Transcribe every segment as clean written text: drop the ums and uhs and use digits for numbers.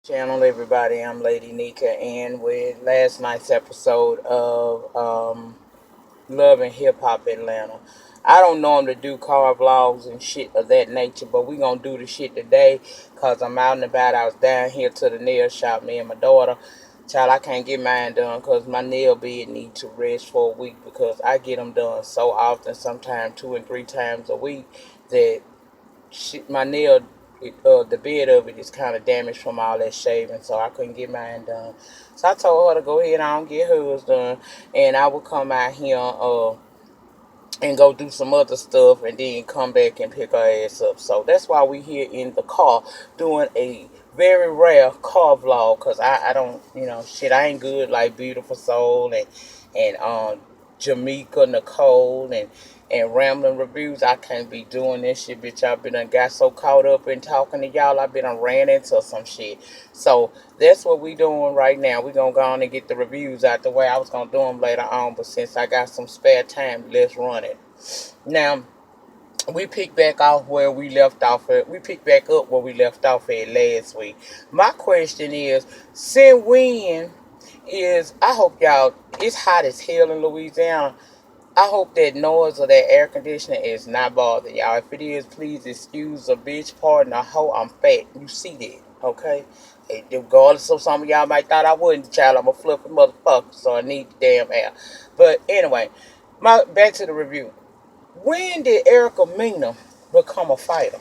Channel, everybody. I'm Lady Nika, and with last night's episode of Love and Hip Hop Atlanta. I don't normally do car vlogs and shit of that nature, but we gonna do the shit today because I'm out and about. I was down here to the nail shop, me and my daughter. Child, I can't get mine done because my nail bed need to rest for a week because I get them done so often, sometimes 2 and 3 times a week, that my nail, the bed of it is kind of damaged from all that shaving, so I couldn't get mine done. So I told her to go ahead and get hers done, and I would come out here and go do some other stuff, and then come back and pick her ass up. So that's why we here in the car doing a very rare car vlog, cause I don't, shit, I ain't good like Beautiful Soul and Jamaica Nicole and rambling reviews. I can't be doing this shit, bitch. I've been got so caught up in talking to y'all, I've been ran into some shit. So that's what we doing right now. We gonna go on and get the reviews out the way. I was gonna do them later on, but since I got some spare time, let's run it. Now, we pick back off where we left off at. We pick back up where we left off at last week. My question is, since when is, I hope y'all, it's hot as hell in Louisiana. I hope that noise of that air conditioner is not bothering y'all. If it is, please excuse the bitch, pardon, I hope I'm fat. You see that, okay? Hey, regardless of some of y'all might thought I wouldn't, child, I'm a fluffy motherfucker, so I need the damn air. But anyway, back to the review. When did Erica Mena become a fighter?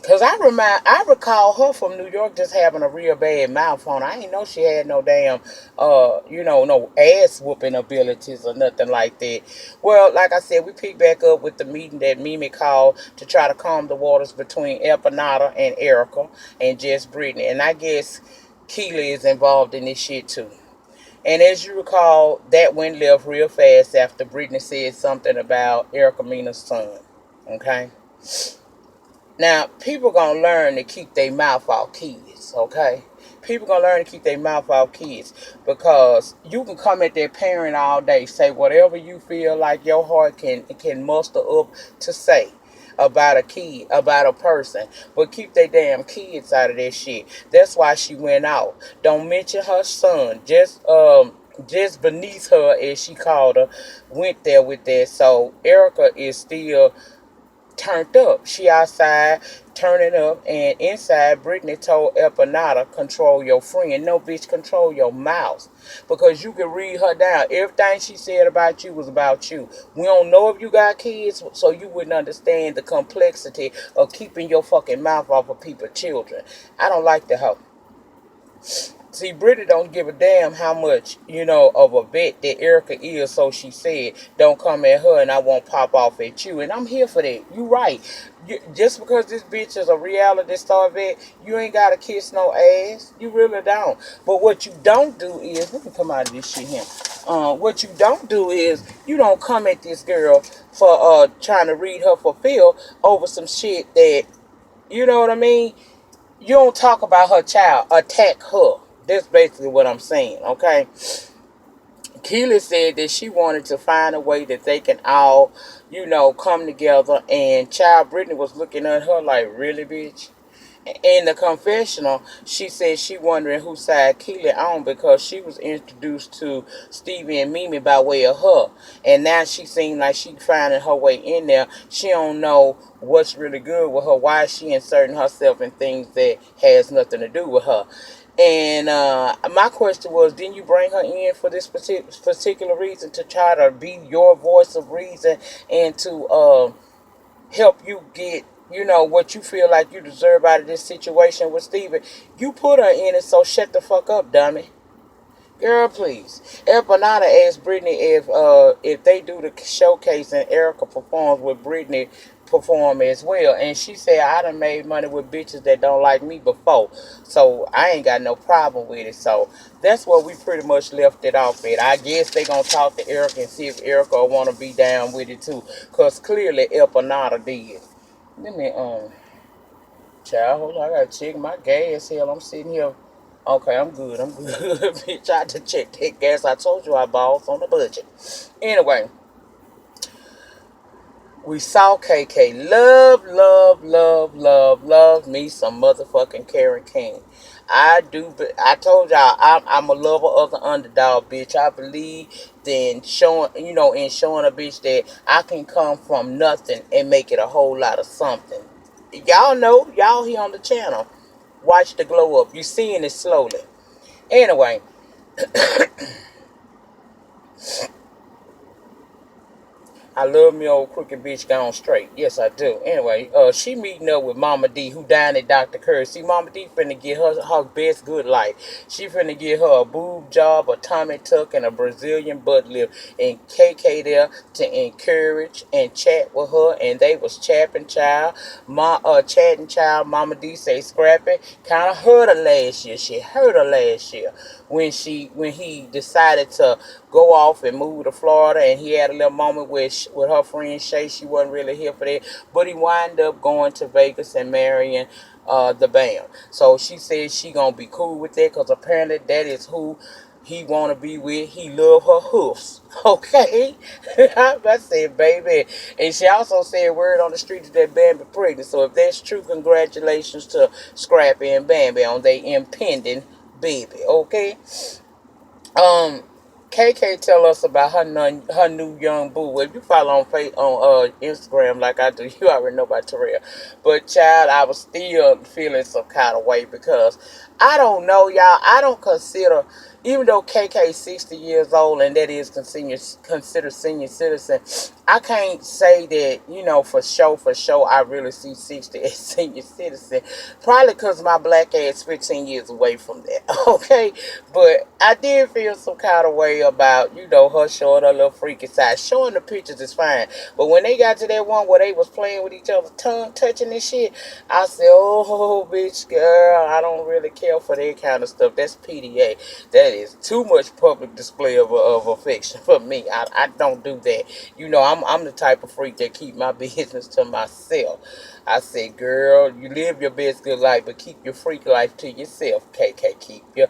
Cause I recall her from New York just having a real bad mouth on her. I ain't know she had no damn, no ass whooping abilities or nothing like that. Well, like I said, we picked back up with the meeting that Mimi called to try to calm the waters between Empanada and Erica and Jess Brittany. And I guess Keely is involved in this shit too. And as you recall, that went left real fast after Brittany said something about Erica Mena's son. Okay? Now, people gonna learn to keep their mouth off kids, okay? People gonna learn to keep their mouth off kids because you can come at their parent all day, say whatever you feel like your heart can muster up to say about a kid, about a person, but keep their damn kids out of that shit. That's why she went out. Don't mention her son. Just beneath her, as she called her, went there with that. So Erica is still turned up. She outside turning up, and inside Brittany told Empanada, control your friend. No, bitch, control your mouth. Because you can read her down. Everything she said about you was about you. We don't know if you got kids, so you wouldn't understand the complexity of keeping your fucking mouth off of people's children. I don't like the hoe. See, Brittany don't give a damn how much, of a vet that Erica is, so she said, don't come at her and I won't pop off at you. And I'm here for that. You right. Just because this bitch is a reality star vet, you ain't got to kiss no ass. You really don't. But what you don't do is, let me come out of this shit here. What you don't do is, you don't come at this girl for trying to read her for Phil over some shit that, you know what I mean? You don't talk about her child, attack her. That's basically what I'm saying, okay? Keely said that she wanted to find a way that they can all, come together. And Child Brittany was looking at her like, really, bitch? In the confessional, she said she wondering whose side Keely on because she was introduced to Stevie and Mimi by way of her. And now she seemed like she finding her way in there. She don't know what's really good with her. Why is she inserting herself in things that has nothing to do with her? And my question was, didn't you bring her in for this particular reason to try to be your voice of reason and to help you get, what you feel like you deserve out of this situation with Steven? You put her in it, so shut the fuck up, dummy. Girl, please. Empanada asked Brittany if they do the showcase and Erica performs with Brittany perform as well. And she said, I done made money with bitches that don't like me before. So I ain't got no problem with it. So that's what we pretty much left it off at. I guess they gonna talk to Erica and see if Erica wanna be down with it too. Cause clearly Empanada did. Let me child, hold on, I gotta check my gas. Hell, I'm sitting here. Okay, I'm good. I'm good. Bitch, I had to check that gas. I told you I bought on the budget. Anyway, We saw KK. Love, love, love, love, love me some motherfucking Karen King. I do. I told y'all I'm a lover of the underdog, bitch. I believe in showing, in showing a bitch that I can come from nothing and make it a whole lot of something. Y'all know, y'all here on the channel. Watch the glow up. You seeing it slowly. Anyway, I love me old crooked bitch gone straight. Yes, I do. Anyway, she meeting up with Mama D, who down at Dr. Curry. See, Mama D finna get her best good life. She finna get her a boob job, a tummy tuck, and a Brazilian butt lift. And KK there to encourage and chat with her. And they was chapping child. Chatting child. Mama D say Scrappy kind of hurt her last year. She hurt her last year when he decided to go off and move to Florida, and he had a little moment with her friend Shay. She wasn't really here for that, but he wound up going to Vegas and marrying the band. So she said she gonna be cool with that because apparently that is who he want to be with. He love her hoofs. Okay. I said, baby. And she also said word on the street that Bambi pregnant. So if that's true, congratulations to Scrappy and Bambi on their impending baby. Okay. Um, KK tell us about her new young boo. Well, if you follow on Instagram like I do, you already know about Terrell. But child, I was still feeling some kind of way because I don't know, y'all. I don't consider, even though KK 60 years old and that is considered senior citizen, I can't say that, for sure, I really see 60 as senior citizen. Probably because my black ass 15 years away from that. Okay? But I did feel some kind of way about, her showing her little freaky side. Showing the pictures is fine. But when they got to that one where they was playing with each other's tongue, touching and shit, I said, oh, bitch, girl, I don't really care for that kind of stuff. That's PDA. That is too much public display of affection for me. I don't do that. I'm the type of freak that keep my business to myself. I said, girl, you live your best good life, but keep your freak life to yourself, KK. Keep your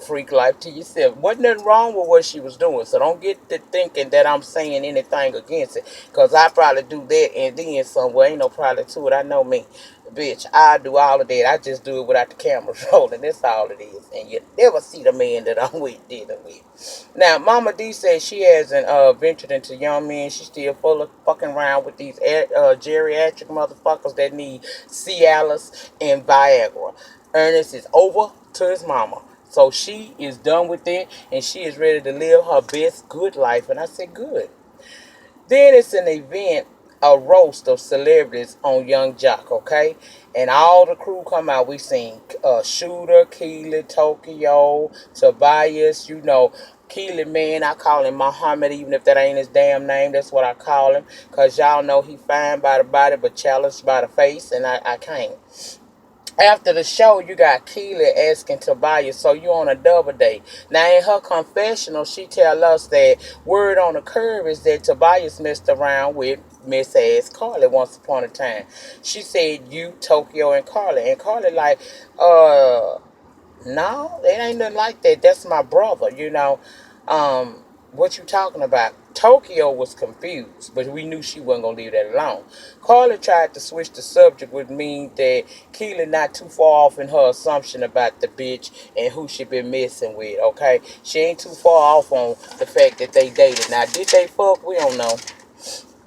freak life to yourself. Wasn't nothing wrong with what she was doing, so don't get to thinking that I'm saying anything against it, because I probably do that and then somewhere. Ain't no probably to it. I know me. Bitch, I do all of that. I just do it without the camera rolling. That's all it is. And you never see the man that I'm with dealing with. Now, Mama D says she hasn't ventured into young men. She's still full of fucking around with these geriatric motherfuckers that need Cialis and Viagra. Ernest is over to his mama. So she is done with it, and she is ready to live her best good life. And I said, good. Then it's an event, a roast of celebrities on Young Jock, okay? And all the crew come out. We seen Shooter, Keely, Tokyo, Tobias, Keely, man, I call him Muhammad, even if that ain't his damn name. That's what I call him. Because y'all know he fine by the body, but challenged by the face, and I can't. After the show, you got Keely asking Tobias, so you on a double date. Now, in her confessional, she tell us that word on the curb is that Tobias messed around with Miss Ass Carly once upon a time. She said, you, Tokyo, and Carly. And Carly like, no, it ain't nothing like that. That's my brother. What you talking about? Tokyo was confused, but we knew she wasn't gonna leave that alone. Carla tried to switch the subject, would mean that Keely not too far off in her assumption about the bitch and who she been messing with. Okay, she ain't too far off on the fact that they dated. Now, did they fuck? We don't know.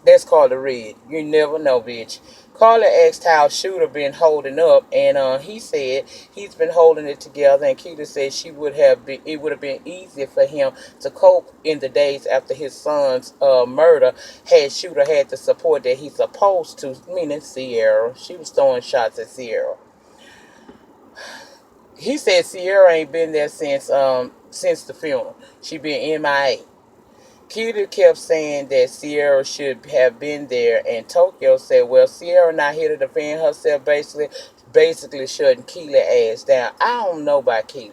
That's Carla Red. You never know, bitch. Carla asked how Shooter been holding up, and he said he's been holding it together. And Keita said it would have been easier for him to cope in the days after his son's murder had Shooter had the support that he's supposed to, meaning Sierra. She was throwing shots at Sierra. He said Sierra ain't been there since the funeral. She been MIA. Keita kept saying that Sierra should have been there, and Tokyo said, well, Sierra not here to defend herself, basically shutting Keely ass down. I don't know about Keely.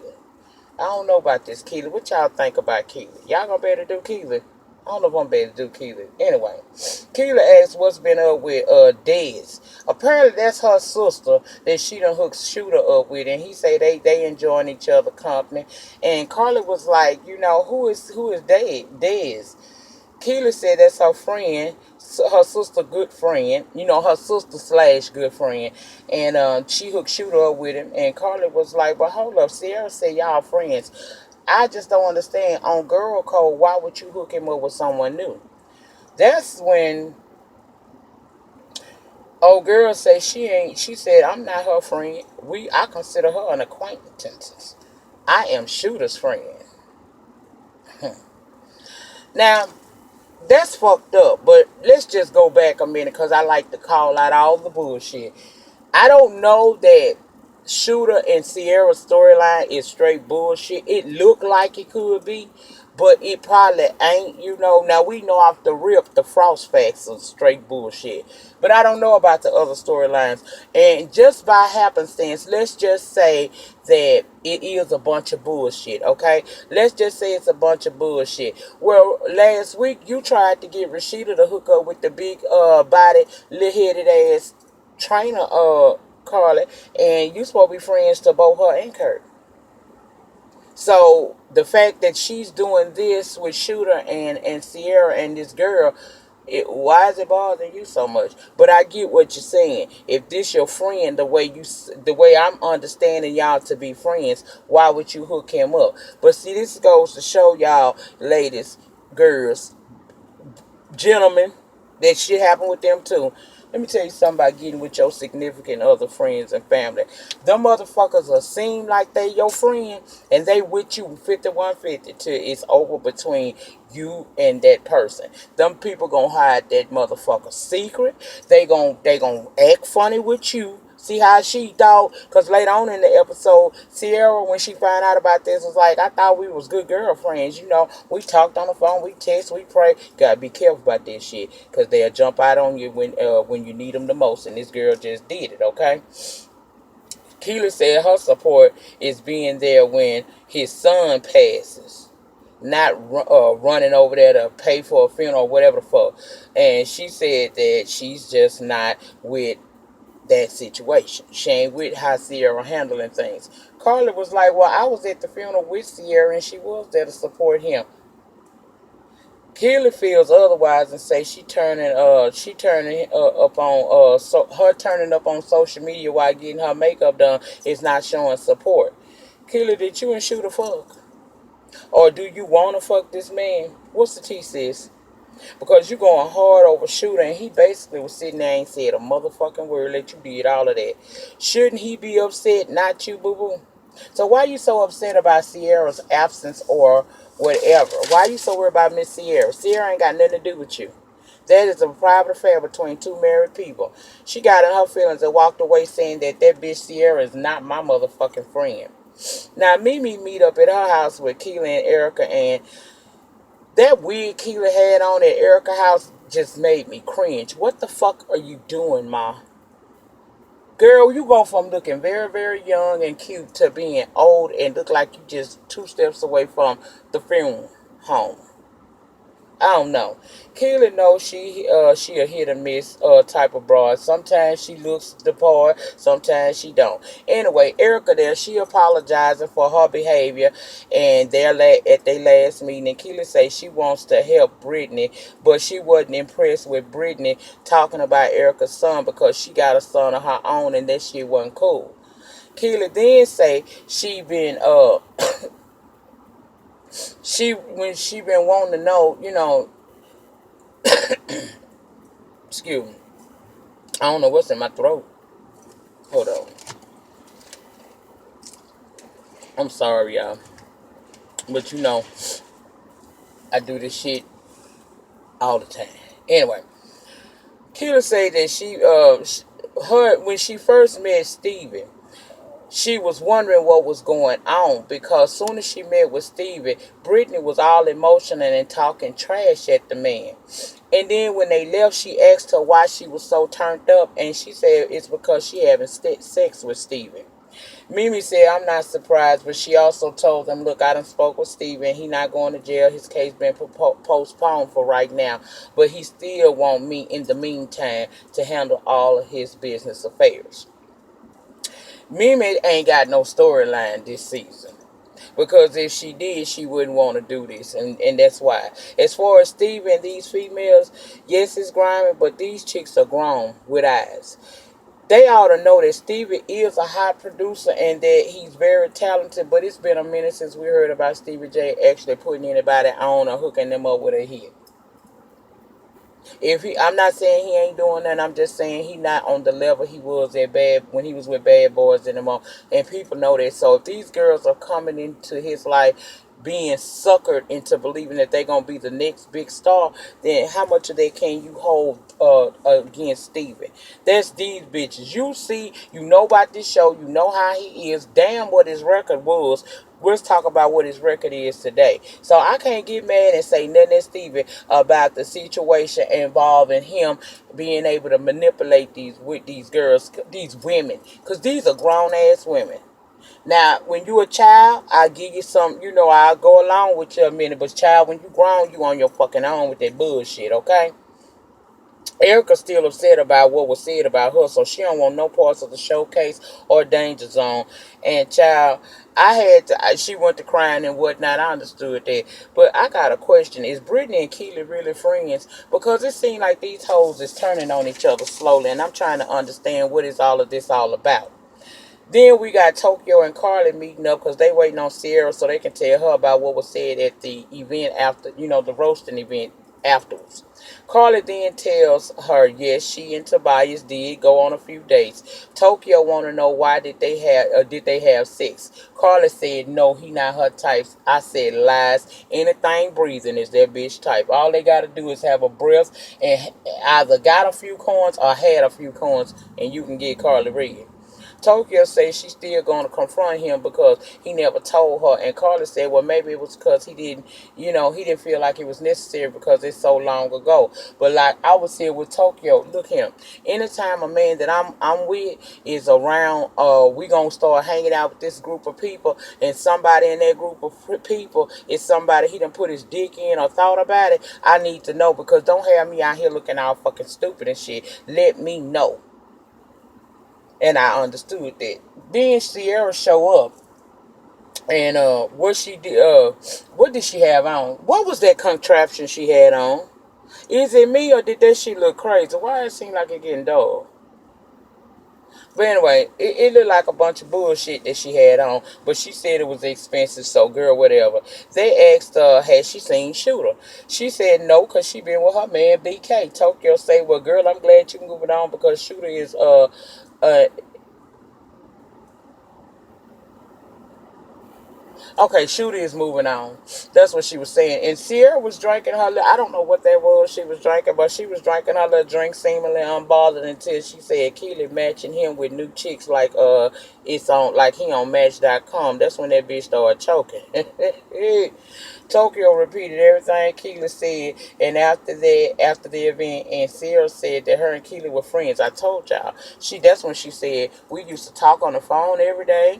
I don't know about this Keely. What y'all think about Keely? Y'all gonna be able to do Keely? I don't know if I'm able to do Keely. Anyway, Keely asked what's been up with Dez. Apparently that's her sister that she done hooked Shooter up with, and he say they enjoying each other company. And Carly was like, who is Dez? Keely said that's her friend, her sister, good friend. You know, her sister slash good friend, and she hooked Shooter up with him. And Carly was like, "But hold up, Sierra said y'all friends. I just don't understand. On girl code, why would you hook him up with someone new?" That's when old girl say she ain't. She said, "I'm not her friend. I consider her an acquaintance. I am Shooter's friend." Now that's fucked up. But let's just go back a minute because I like to call out all the bullshit. I don't know that Shooter and Sierra's storyline is straight bullshit. It looked like it could be, but it probably ain't, you know. Now we know off the rip the Frost facts are straight bullshit. But I don't know about the other storylines. And just by happenstance, let's just say that it is a bunch of bullshit, okay? Let's just say it's a bunch of bullshit. Well, last week you tried to get Rashida to hook up with the big body, little headed ass trainer, Carly, and you supposed to be friends to both her and Kurt. So the fact that she's doing this with Shooter and Sierra and this girl, why is it bothering you so much? But I get what you're saying. If this your friend, the way I'm understanding y'all to be friends, why would you hook him up? But see, this goes to show y'all, ladies, girls, gentlemen, that shit happen with them too. Let me tell you something about getting with your significant other, friends, and family. Them motherfuckers will seem like they your friend, and they with you 5150 till it's over between you and that person. Them people gonna hide that motherfucker secret. They gonna act funny with you. See how she thought? Because later on in the episode, Sierra, when she found out about this, was like, I thought we was good girlfriends. You know, we talked on the phone, we text, we pray. Gotta be careful about this shit. Because they'll jump out on you when you need them the most. And this girl just did it, okay? Keely said her support is being there when his son passes. Not running over there to pay for a funeral or whatever the fuck. And she said that she's just not with that situation. She ain't with how Sierra handling things. Carly was like, well, I was at the funeral with Sierra and she was there to support him. Keely feels otherwise and say she turning up on so her turning up on social media while getting her makeup done is not showing support. Keely, did you and Shooter fuck? Or do you wanna fuck this man? What's the tea, sis? Because you going hard over Shooter, and he basically was sitting there and ain't said a motherfucking word, let you did all of that. Shouldn't he be upset, not you, boo-boo? So why you so upset about Sierra's absence or whatever? Why you so worried about Miss Sierra? Sierra ain't got nothing to do with you. That is a private affair between two married people. She got in her feelings and walked away saying that bitch Sierra is not my motherfucking friend. Now, Mimi meet up at her house with Keela and Erica, and that wig Keela had on at Erica's house just made me cringe. What the fuck are you doing, Ma? Girl, you go from looking very, very young and cute to being old and look like you just 2 steps away from the funeral home. I don't know. Keely knows she a hit or miss type of broad. Sometimes she looks the part, sometimes she don't. Anyway, Erica there, she apologizing for her behavior and at their last meeting. And Keely say she wants to help Brittany, but she wasn't impressed with Brittany talking about Erica's son because she got a son of her own and that shit wasn't cool. Keely then say she been she been wanting to know, excuse me. I don't know what's in my throat. Hold on. I'm sorry, y'all. But I do this shit all the time. Anyway, Keela say that when she first met Steven, she was wondering what was going on because soon as she met with Steven, Brittany was all emotional and talking trash at the man. And then when they left, she asked her why she was so turned up, and she said it's because she having sex with Steven. Mimi said, I'm not surprised, but she also told them, look, I done spoke with Steven. He not going to jail. His case been postponed for right now, but he still want me in the meantime to handle all of his business affairs. Mimi ain't got no storyline this season. Because if she did, she wouldn't want to do this, and that's why. As far as Steve and these females, yes, it's grimy, but these chicks are grown with eyes. They ought to know that Stevie is a hot producer and that he's very talented, but it's been a minute since we heard about Stevie J actually putting anybody on or hooking them up with a hit. If he, I'm not saying he ain't doing that. I'm just saying he not on the level he was at bad when he was with Bad Boys anymore, and people know that. So if these girls are coming into his life, being suckered into believing that they're gonna be the next big star, then how much of that can you hold against Steven? That's these bitches. You see, you know about this show, you know how he is. Damn, what his record was. Let's talk about what his record is today. So I can't get mad and say nothing to Steven about the situation involving him being able to manipulate these with these girls, these women, because these are grown ass women. Now, when you a child, I give you some, I'll go along with you a minute. But child, when you grown, you on your fucking own with that bullshit, okay? Erica's still upset about what was said about her, so she don't want no parts of the showcase or danger zone. And child, she went to crying and whatnot. I understood that, but I got a question: is Brittany and Keely really friends? Because it seems like these hoes is turning on each other slowly, and I'm trying to understand what is all of this all about. Then we got Tokyo and Carly meeting up because they waiting on Sierra so they can tell her about what was said at the event after, the roasting event afterwards. Carly then tells her, yes, she and Tobias did go on a few dates. Tokyo want to know why did they have sex. Carly said, no, he not her type. I said, lies. Anything breathing is that bitch type. All they got to do is have a breath and either got a few coins or had a few coins, and you can get Carly red. Tokyo says she's still going to confront him because he never told her. And Carla said, well, maybe it was because he didn't feel like it was necessary because it's so long ago. But like I would say with Tokyo, look him. Anytime a man that I'm with is around, we going to start hanging out with this group of people, and somebody in that group of people is somebody he done put his dick in or thought about it, I need to know, because don't have me out here looking all fucking stupid and shit. Let me know. And I understood that. Then Sierra show up, and what did she have on? What was that contraption she had on? Is it me or did that shit look crazy? Why it seem like it getting dull? But anyway, it looked like a bunch of bullshit that she had on, but she said it was expensive, so girl, whatever. They asked her, had she seen Shooter? She said no, because she been with her man, BK. Tokyo say, well, girl, I'm glad you moving on, because Shooter is, uh, okay, Shooter is moving on. That's what she was saying. And Sierra was drinking her I don't know what that was she was drinking, but she was drinking her little drink seemingly unbothered until she said Keely matching him with new chicks like it's on like he on Match.com. That's when that bitch started choking. Tokyo repeated everything Keely said, and after the event, and Sierra said that her and Keely were friends. I told y'all. That's when she said we used to talk on the phone every day.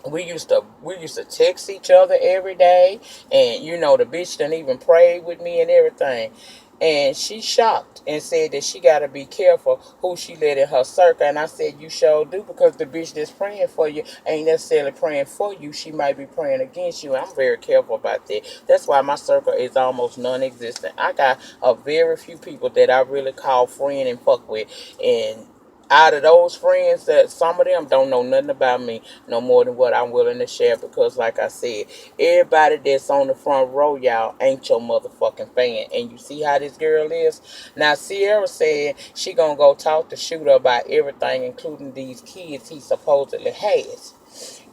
We used to text each other every day, and the bitch didn't even pray with me and everything. And she shocked and said that she gotta be careful who she let in her circle. And I said, you sure do, because the bitch that's praying for you ain't necessarily praying for you. She might be praying against you. I'm very careful about that. That's why my circle is almost non-existent. I got a very few people that I really call friend and fuck with, and out of those friends, that some of them don't know nothing about me no more than what I'm willing to share, because like I said, everybody that's on the front row, y'all, ain't your motherfucking fan. And you see how this girl is. Now Sierra said she gonna go talk to Shooter about everything, including these kids he supposedly has.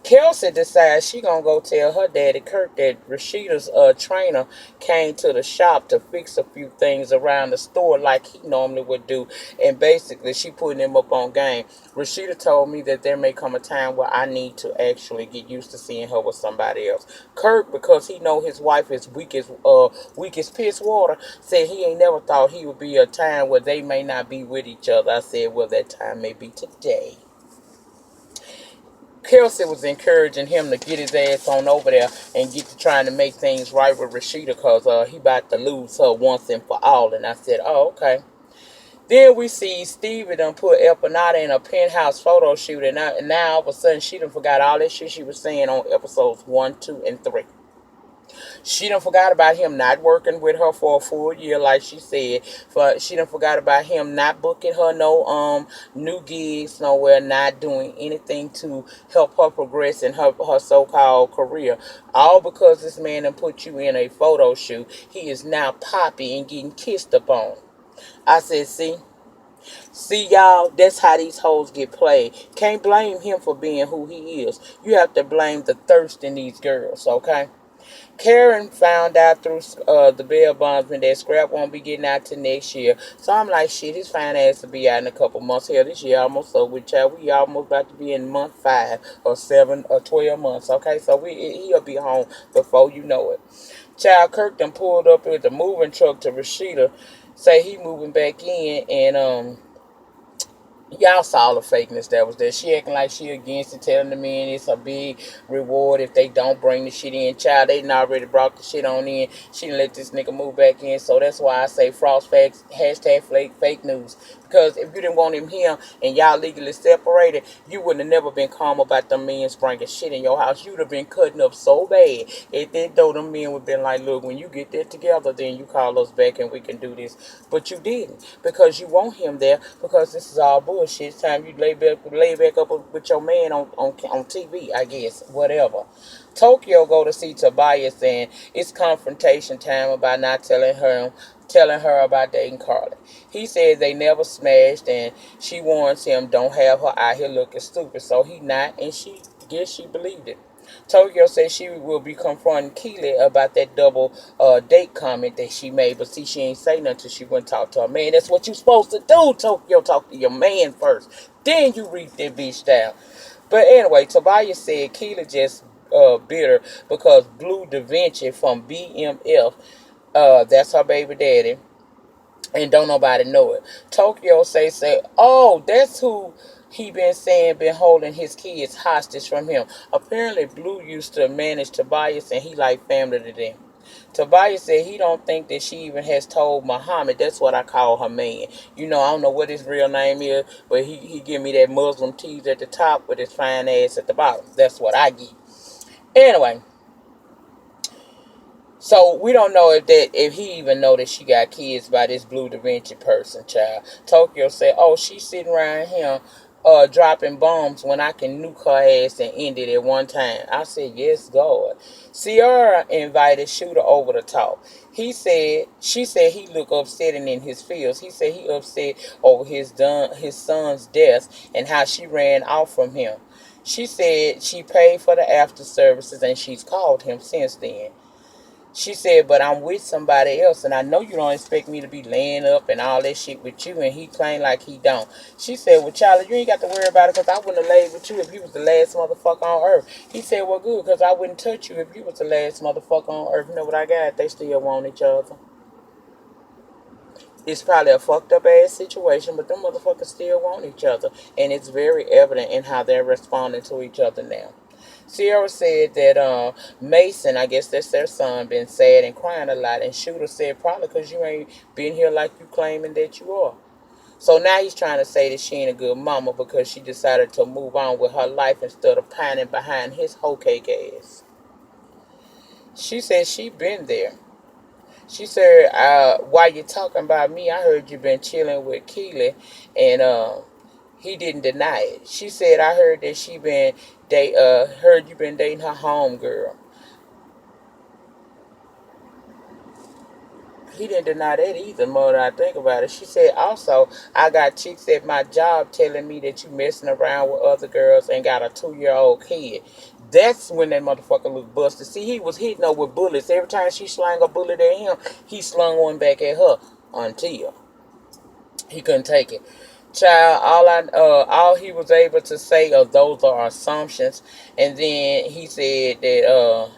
Kelsey decides she gonna go tell her daddy Kurt that Rashida's trainer came to the shop to fix a few things around the store like he normally would do, and basically she putting him up on game. Rashida told me that there may come a time where I need to actually get used to seeing her with somebody else. Kurt, because he know his wife is weak as piss water, said he ain't never thought he would be a time where they may not be with each other. I said, well, that time may be today. Kelsey was encouraging him to get his ass on over there and get to trying to make things right with Rashida, because he about to lose her once and for all. And I said, oh, okay. Then we see Stevie done put Empanada in a penthouse photo shoot, and now all of a sudden she done forgot all that shit she was saying on episodes 1, 2, and 3. She done forgot about him not working with her for a full year, like she said. She done forgot about him not booking her no new gigs nowhere, not doing anything to help her progress in her so called career. All because this man done put you in a photo shoot. He is now poppy and getting kissed upon. I said, see y'all, that's how these hoes get played. Can't blame him for being who he is. You have to blame the thirst in these girls, okay? Karen found out through the bail bondsman that Scrap won't be getting out till next year. So I'm like, shit, his fine ass will be out in a couple months. Hell, this year almost over with, child. We almost about to be in month 5 or 7 or 12 months. Okay, so he'll be home before you know it. Child, Kirk done pulled up with the moving truck to Rashida. Say he moving back in, and y'all saw the fakeness that was there. She acting like she against it, telling the men it's a big reward if they don't bring the shit in. Child, they done already brought the shit on in. She done let this nigga move back in. So that's why I say frost facts, hashtag fake news. Because if you didn't want him here and y'all legally separated, you wouldn't have never been calm about them men bringing shit in your house. You'd have been cutting up so bad. If that though them men would have been like, look, when you get that together, then you call us back and we can do this. But you didn't. Because you want him there. Because this is all bullshit. It's time you lay back up with your man on TV, I guess. Whatever. Tokyo go to see Tobias, and it's confrontation time about not telling her about dating Carly. He says they never smashed, and she warns him don't have her out here looking stupid. So he not, and she believed it. Tokyo says she will be confronting Keely about that double date comment that she made, but see, she ain't say nothing till she went and talk to her man. That's what you supposed to do, Tokyo. Talk to your man first. Then you read that bitch down. But anyway, Tobias said Keely just bitter because Blue Da Vinci from BMF, that's her baby daddy, and don't nobody know it. Tokyo say, oh, that's who he been saying been holding his kids hostage from him. Apparently, Blue used to manage Tobias, and he like family to them. Tobias said he don't think that she even has told Muhammad. That's what I call her man. You know, I don't know what his real name is, but he give me that Muslim tease at the top with his fine ass at the bottom. That's what I get. Anyway, so we don't know if he even know that she got kids by this Blue Da Vinci person, child. Tokyo said, oh, she's sitting around here dropping bombs when I can nuke her ass and end it at one time. I said, yes, God. Sierra invited Shooter over to talk. She said he looked upset and in his feels. He said he upset over his son's death and how she ran off from him. She said she paid for the after services and she's called him since then. She said, but I'm with somebody else, and I know you don't expect me to be laying up and all that shit with you, and he claimed like he don't. She said, well, Charlie, you ain't got to worry about it, because I wouldn't have laid with you if you was the last motherfucker on earth. He said, well, good, because I wouldn't touch you if you was the last motherfucker on earth. You know what I got? They still want each other. It's probably a fucked up ass situation, but them motherfuckers still want each other, and it's very evident in how they're responding to each other now. Sierra said that Mason, I guess that's their son, been sad and crying a lot. And Shooter said probably because you ain't been here like you claiming that you are. So now he's trying to say that she ain't a good mama because she decided to move on with her life instead of pining behind his hoe cake ass. She said she been there. She said, while you talking about me, I heard you been chilling with Keely, and he didn't deny it. She said, I heard that heard you been dating her home girl. He didn't deny that either, more than I think about it. She said, also, I got chicks at my job telling me that you messing around with other girls and got a 2-year-old kid. That's when that motherfucker looked busted. See, he was hitting her with bullets. Every time she slung a bullet at him, he slung one back at her until he couldn't take it. Child, all he was able to say of those are assumptions. And then he said that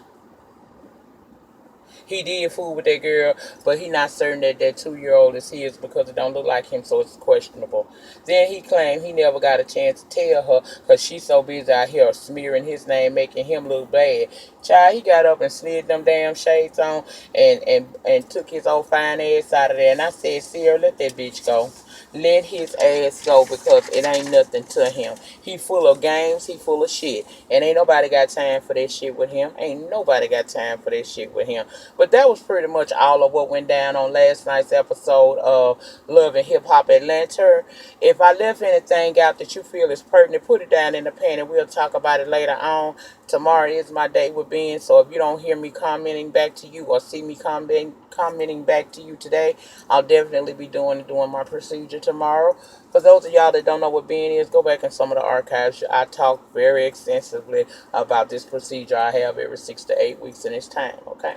he did fool with that girl, but he not certain that that 2-year-old is his because it don't look like him, so it's questionable. Then he claimed he never got a chance to tell her because she's so busy out here smearing his name, making him look bad. Child, he got up and slid them damn shades on and took his old fine ass out of there. And I said, Sierra, let that bitch go. Let his ass go because it ain't nothing to him. He full of games. He full of shit. And ain't nobody got time for that shit with him. Ain't nobody got time for that shit with him. But that was pretty much all of what went down on last night's episode of Love and Hip Hop Atlanta. If I left anything out that you feel is pertinent, put it down in the pen and we'll talk about it later on. Tomorrow is my day with Ben, so if you don't hear me commenting back to you or see me commenting back to you today, I'll definitely be doing my procedure tomorrow. For those of y'all that don't know what Ben is, go back in some of the archives. I talk very extensively about this procedure I have every 6 to 8 weeks in this time. Okay.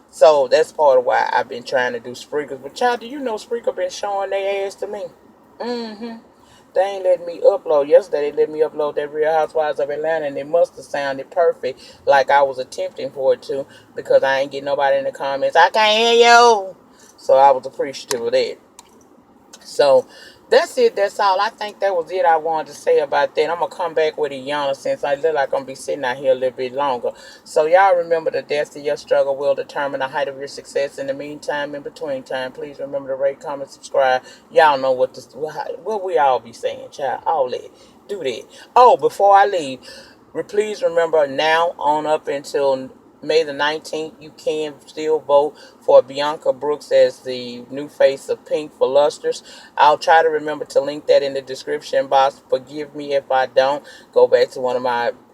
So that's part of why I've been trying to do sprinkles. But child, do you know Sprinkle been showing their ass to me? Mm-hmm. They ain't letting me upload. Yesterday they let me upload that Real Housewives of Atlanta, and it must have sounded perfect, like I was attempting for it to, because I ain't getting nobody in the comments. I can't hear you. So I was appreciative of that. So that's it. That's all. I think that was it I wanted to say about that. I'm going to come back with Iana since I look like I'm going to be sitting out here a little bit longer. So y'all remember the depth of your struggle will determine the height of your success. In the meantime, in between time, please remember to rate, comment, subscribe. Y'all know what we all be saying, child. All that. Do that. Oh, before I leave, please remember now on up until May the 19th, you can still vote for Bianca Brooks as the new face of Pink for Lusters. I'll try to remember to link that in the description box. Forgive me if I don't. Go back to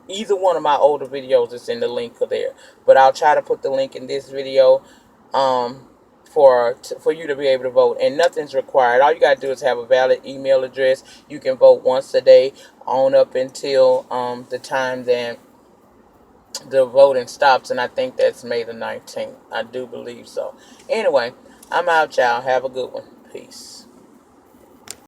either one of my older videos that's in the link there. But I'll try to put the link in this video for you to be able to vote. And nothing's required. All you got to do is have a valid email address. You can vote once a day on up until the time that the voting stops, and I think that's May the 19th. I do believe so. Anyway, I'm out, y'all. Have a good one. Peace.